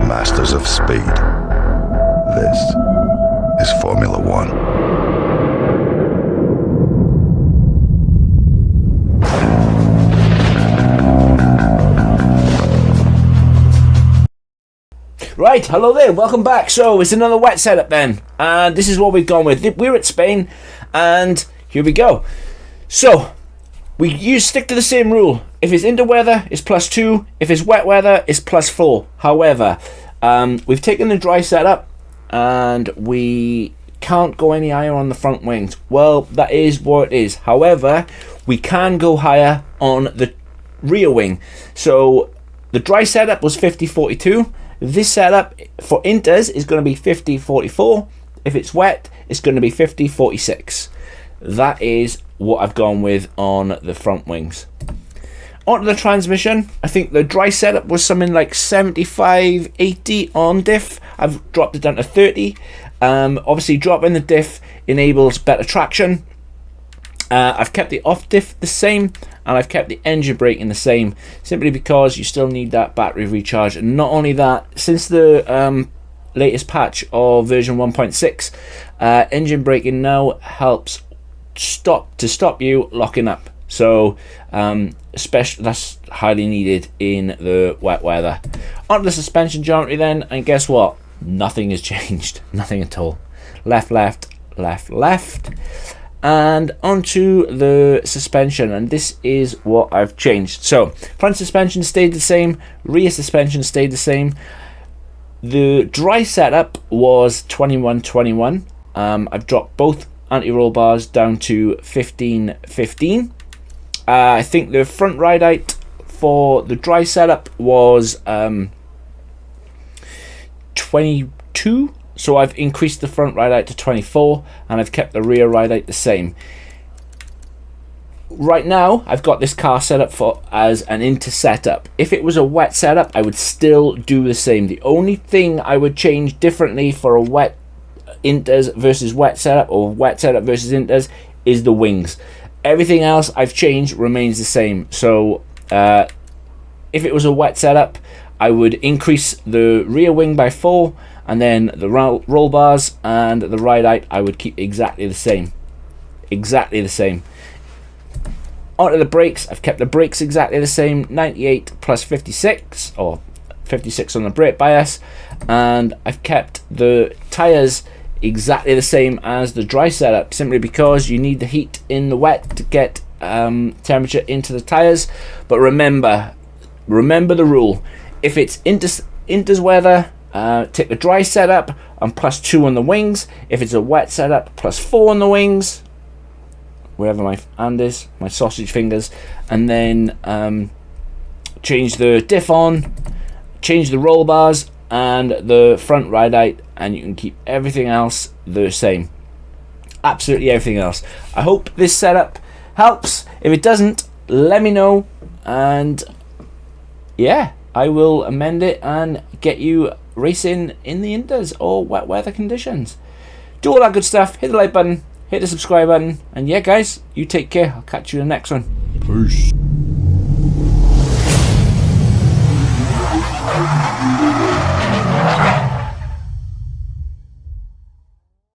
masters of speed. This is Formula One. Right, hello there, welcome back. So it's another wet setup then, and this is what we've gone with. We're at Spain, and here we go. So you stick to the same rule. If it's indoor weather, it's +2. If it's wet weather, it's +4. However, we've taken the dry setup, and we can't go any higher on the front wings. Well, that is what it is. However, we can go higher on the rear wing. So the dry setup was 50-42. This setup for inters is going to be 50-44. If it's wet, it's going to be 50-46. That is what I've gone with on the front wings. Onto the transmission, I think the dry setup was something like 75-80 on diff. I've dropped it down to 30. Obviously, dropping the diff enables better traction. I've kept the off diff the same, and I've kept the engine braking the same, simply because you still need that battery recharge. And not only that, since the latest patch of version 1.6, engine braking now helps stop you locking up. So especially that's highly needed in the wet weather. Onto the suspension geometry then, and guess what? Nothing has changed. Nothing at all. Left, left, left, left. And onto the suspension, and this is what I've changed. So front suspension stayed the same, rear suspension stayed the same. The dry setup was 21-21. I've dropped both anti-roll bars down to 15-15. I think the front ride height for the dry setup was 22. So I've increased the front ride height to 24, and I've kept the rear ride height the same. Right now, I've got this car set up as an inter setup. If it was a wet setup, I would still do the same. The only thing I would change differently for a wet inters versus wet setup, or wet setup versus inters, is the wings. Everything else I've changed remains the same. So if it was a wet setup, I would increase the rear wing by 4, and then the roll bars and the ride height I would keep exactly the same. Exactly the same. Onto the brakes, I've kept the brakes exactly the same, 98 plus 56, or 56 on the brake bias, and I've kept the tyres exactly the same as the dry setup, simply because you need the heat in the wet to get temperature into the tyres. But remember the rule. If it's inters weather, take the dry setup and +2 on the wings. If it's a wet setup, +4 on the wings, wherever my hand is, my sausage fingers, and then change the diff on, change the roll bars and the front ride height, and you can keep everything else the same. Absolutely everything else. I hope this setup helps. If it doesn't, let me know, and yeah, I will amend it and get you racing in the inters or wet weather conditions. Do all that good stuff. Hit the like button, hit the subscribe button, and yeah guys, you take care. I'll catch you in the next one. Peace.